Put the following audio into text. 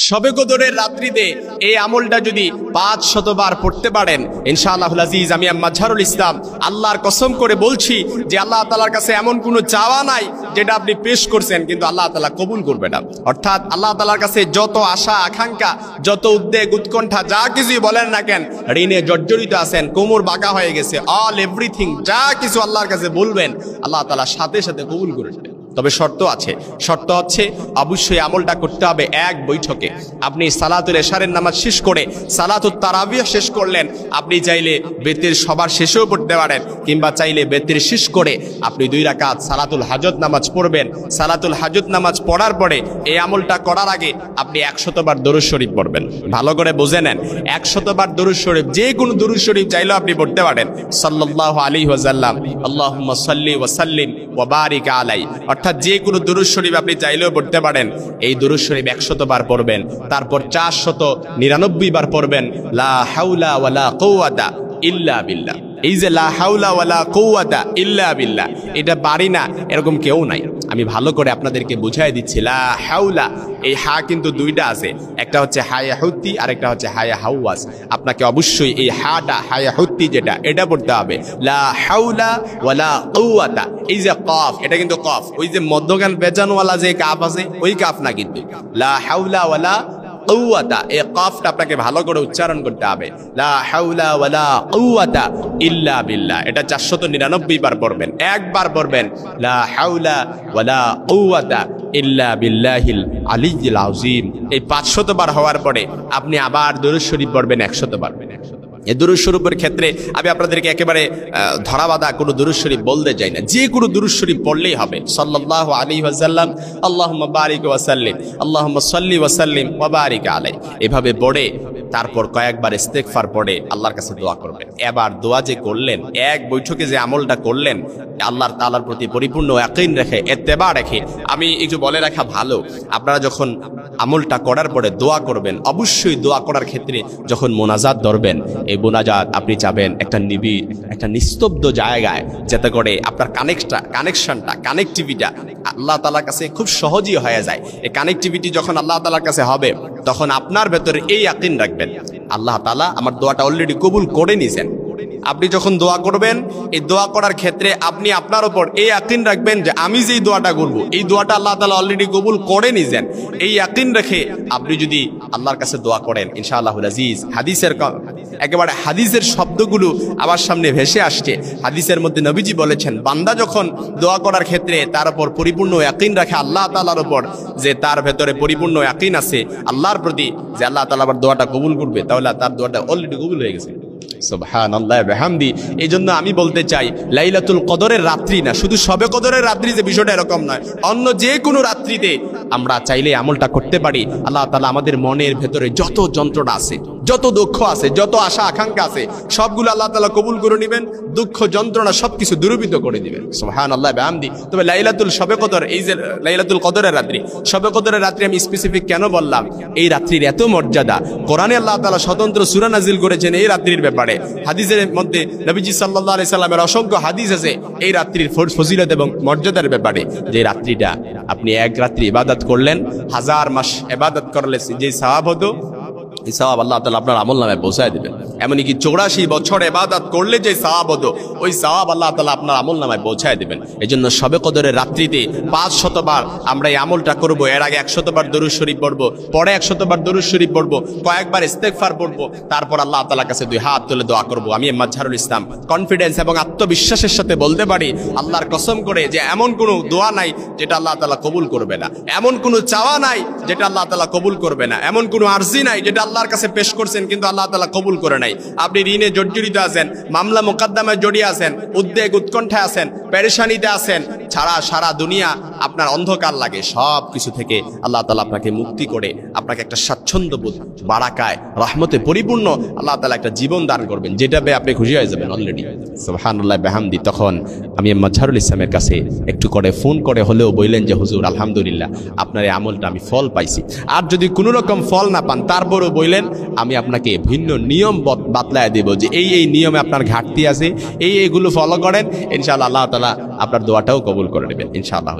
শবে কদরের রাত্রিতে এই আমলটা যদি 500 বার পড়তে পারেন ইনশাআল্লাহুল আজিজ, আমি মাজহারুল ইসলাম আল্লাহর কসম করে বলছি যে আল্লাহ তাআলার কাছে এমন কোনো চাওয়া নাই যেটা আপনি পেশ করছেন কিন্তু আল্লাহ তাআলা কবুল করবে না। অর্থাৎ আল্লাহ তাআলার কাছে যত আশা আকাঙ্ক্ষা, যত উদ্বেগ উৎকণ্ঠা, যা কিছুই বলেন না কেন, ঋণে জর্জরিত আছেন, কোমর বাঁকা হয়ে গেছে, অল এভরিথিং যা কিছু আল্লাহর কাছে বলবেন আল্লাহ তাআলা সাথে সাথে কবুল করে নেবেন। তবে শর্ত আছে, শর্ত হচ্ছে অবশ্যই আমলটা করতে হবে এক বৈঠকে। আপনি সালাতুল এশারের নামাজ শেষ করে সালাতুত তারাবিহ শেষ করলেন, আপনি চাইলে বেতের সবার শেষেও পড়তে পারেন, কিংবা চাইলে বেতের শেষ করে আপনি 2 রাকাত সালাতুল হাজত নামাজ পড়বেন। সালাতুল হাজত নামাজ পড়ার পরে এই আমলটা করার আগে আপনি 100 বার দরুদ শরীফ পড়বেন। ভালো করে বুঝে নেন, 100 বার দরুদ শরীফ, যে কোনো দরুদ শরীফ চাইলেও আপনি পড়তে পারেন। সাল্লাল্লাহু আলাইহি ওয়াসাল্লাম, আল্লাহুম্মা সাল্লি ওয়া সাল্লিম ওয়া বারিক আলাই, অর্থাৎ যে কোনো দরুদ শরীফ আপনি চাইলেও পড়তে পারেন। এই দরুদ শরীফ 100 বার পড়বেন, তারপর 499 বার পড়বেন লা হাওলা ওয়ালা কুওয়াতা ইল্লা বিল্লাহ। এই যে লা হাওলা ওয়ালা কুওয়াতা ইল্লা বিল্লাহ, এটা পারি না এরকম কেউ নাই। আমি ভালো করে আপনাদেরকে বুঝাই দিচ্ছি। লা হাওলা, এই হা কিন্তু 2টা আছে, একটা হচ্ছে হায়া হুত্তি আর একটা হচ্ছে হায়া হাওয়াজ। আপনাকে অবশ্যই এই হাটা, হায়া হুত্তি যেটা, এটা পড়তে হবে। লা হাওলা ওয়ালা কুওয়াতা, এই যে কফ, এটা কিন্তু কফ, ওই যে মধ্যখান বেজানওয়ালা যে কাফ আছে ওই কাফ না, কিন্তু লা হাওলা ওয়ালা কুওয়াতা, এই কফটা আপনাকে ভালো করে উচ্চারণ করতে হবে। লা হাওলা ওয়ালা কুওয়াতা ইল্লা বিল্লাহ, এটা 499 বার পড়বেন। একবার পড়বেন লা হাওলা ওয়ালা কুওয়াতা ইল্লা বিল্লাহিল আলিয়্যিল আযীম। এই 500 বার হওয়ার পরে আপনি আবার দরুদ শরীফ পড়বেন 100 বার। এই দরুদ শরীফের ক্ষেত্রে আমি আপনাদেরকে একেবারে ধরাবাঁধা কোনো দরুদ শরীফ বলতে চাই না, যে কোনো দরুদ শরীফ পড়লেই হবে। সাল্লাল্লাহু আলাইহি ওয়াসাল্লাম, আল্লাহুম্মা বারিক ওয়া সাল্লিম, আল্লাহুম্মা সাল্লি ওয়া সাল্লিম ওয়া বারিক আলাইহি, এভাবে পড়ে তারপর কয়েকবার ইস্তেগফার পড়ে আল্লাহর কাছে দোয়া করবেন। এবার দোয়া যে করলেন, এক বৈঠকে যে আমলটা করলেন, আল্লাহর তাআলার প্রতি পরিপূর্ণ ইয়াকিন রেখে, ইত্তেবা রেখে, আমি একটু বলে রাখা ভালো, আপনারা যখন আমলটা করার পরে দোয়া করবেন, অবশ্যই দোয়া করার ক্ষেত্রে যখন মোনাজাত ধরবেন, এই মোনাজাত আপনি চাবেন একটা নিবিড়, একটা নিস্তব্ধ জায়গায়, যাতে করে আপনার কানেকটিভিটা আল্লাহ তাআলার কাছে খুব সহজই হয়ে যায়। এই কানেকটিভিটি যখন আল্লাহ তাআলার কাছে হবে, তখন আপনার ভেতরে এই ইয়াকিন রাখবেন আল্লাহ তাআলা আমার দোয়াটা অলরেডি কবুল করে নিয়েছেন। আপনি যখন দোয়া করবেন, এই দোয়া করার ক্ষেত্রে আপনি আপনার উপর এই ইয়াকিন রাখবেন যে আমি যেই দোয়াটা করব, এই দোয়াটা আল্লাহ তাআলা অলরেডি কবুল করে নিয়েছেন। এই ইয়াকিন রেখে আপনি যদি আল্লাহর কাছে দোয়া করেন ইনশাআল্লাহুল আজিজ, একেবারে হাদিসের শব্দগুলো আমার সামনে ভেসে আসছে। হাদিসের মধ্যে নবীজি বলেছেন, বান্দা যখন দোয়া করার ক্ষেত্রে তার উপর পরিপূর্ণ ইয়াকিন রাখে আল্লাহ তাআলার উপর, যে তার ভেতরে পরিপূর্ণ ইয়াকিন আছে আল্লাহর প্রতি যে আল্লাহ তাআলা আবার দোয়াটা কবুল করবে, তাহলে তার দোয়াটা অলরেডি কবুল হয়ে গেছে। সুবহানাল্লাহ ওয়া বিহামদি। এই জন্য আমি বলতে চাই, লাইলাতুল কদরের রাত্রি না, শুধু শবে কদরের রাত্রি যে বিষয়টা এরকম নয়, অন্য যে কোনো রাত্রিতে আমরা চাইলে আমলটা করতে পারি। আল্লাহ তাআলা আমাদের মনের ভেতরে যত যন্ত্রণা আছে, যত দুঃখ আছে, যত আশা আকাঙ্ক্ষা আছে, সবগুলো আল্লাহ তাআলা কবুল করে নেবেন, দুঃখ যন্ত্রণা সবকিছু দূরীভূত করে দিবেন। সুবহানাল্লাহ ওয়া বিহামদি। তবে লাইলাতুল শবে কদর, এই যে লাইলাতুল কদরের রাত্রি, শবে কদরের রাত্রি আমি স্পেসিফিক কেন বললাম, এই রাত্রির এত মর্যাদা, কোরআনে আল্লাহ তাআলা স্বতন্ত্র সূরা নাজিল করেছেন এই রাত্রির ব্যাপারে। হাদিসের মধ্যে নবীজি সাল্লাল্লাহু আলাইহি সাল্লামের অসংখ্য হাদিস আছে এই রাত্রির ফজিলত এবং মর্যাদার ব্যাপারে। যে রাত্রিটা আপনি এক রাত্রি ইবাদত করলেন, 1000 মাস ইবাদত করলে যে সওয়াব হতো, এই সওয়াব আল্লাহ তাআলা আপনার আমলনামায় পৌঁছায় দিবেন। এমনকি 84 বছর ইবাদত করলে যে সওয়াব হতো, ওই সওয়াব আল্লাহ তাআলা আপনার আমলনামায় পৌঁছায় দিবেন। এজন্য শবে কদরের রাত্রিতে 500 বার আমরা এই আমলটা করব। এর আগে 100 বার দরুদ শরীফ পড়ব, পরে 100 বার দরুদ শরীফ পড়ব, কয়েকবার ইস্তেগফার পড়ব, তারপর আল্লাহ তাআলার কাছে 2 হাত তুলে দোয়া করব। আমি মাজহারুল ইসলাম কনফিডেন্স এবং আত্মবিশ্বাসের সাথে বলতে পারি, আল্লাহর কসম করে, যে এমন কোনো দোয়া নাই যেটা আল্লাহ তাআলা কবুল করবে না, এমন কোনো চাওয়া নাই যেটা আল্লাহ তাআলা কবুল করবে না, এমন কোনো আরজি নাই যেটা আল্লাহর কাছে পেশ করছেন কিন্তু আল্লাহ তাআলা কবুল করে নাই। আপনি ঋণে জর্জরিত আছেন, মামলা মোকদ্দমায় জড়িয়ে আছেন, উদ্বেগ উৎকণ্ঠায় আছেন, পেরেশানিতে আছেন, সারা দুনিয়া আপনার অন্ধকার লাগে, সব কিছু থেকে আল্লাহ তাআলা আপনাকে মুক্তি করে আপনাকে একটা স্বাচ্ছন্দ্যবোধ, বারাকায়, রহমতে পরিপূর্ণ আল্লাহ তাআলা একটা জীবন দান করবেন, যেটা পেয়ে আপনি খুশি হয়ে যাবেন অলরেডি। সুবহানাল্লাহ বিহামদি। তখন আমি মাজহারুল ইসলামের কাছে একটু করে ফোন করে হলেও বললেন যে হুজুর আলহামদুলিল্লাহ আপনার এই আমলটা আমি ফল পাইছি। আর যদি কোনো রকম ফল না পান, তারপরও বললেন আমি আপনাকে ভিন্ন নিয়ম বাতলায় দেব, যে এই নিয়মে আপনার ঘাটতি আছে, এইগুলো ফলো করেন, ইনশাআল্লাহ আল্লাহ তাআলা আপনার দোয়াটাও কবুল করে নেবেন ইনশাআল্লাহ।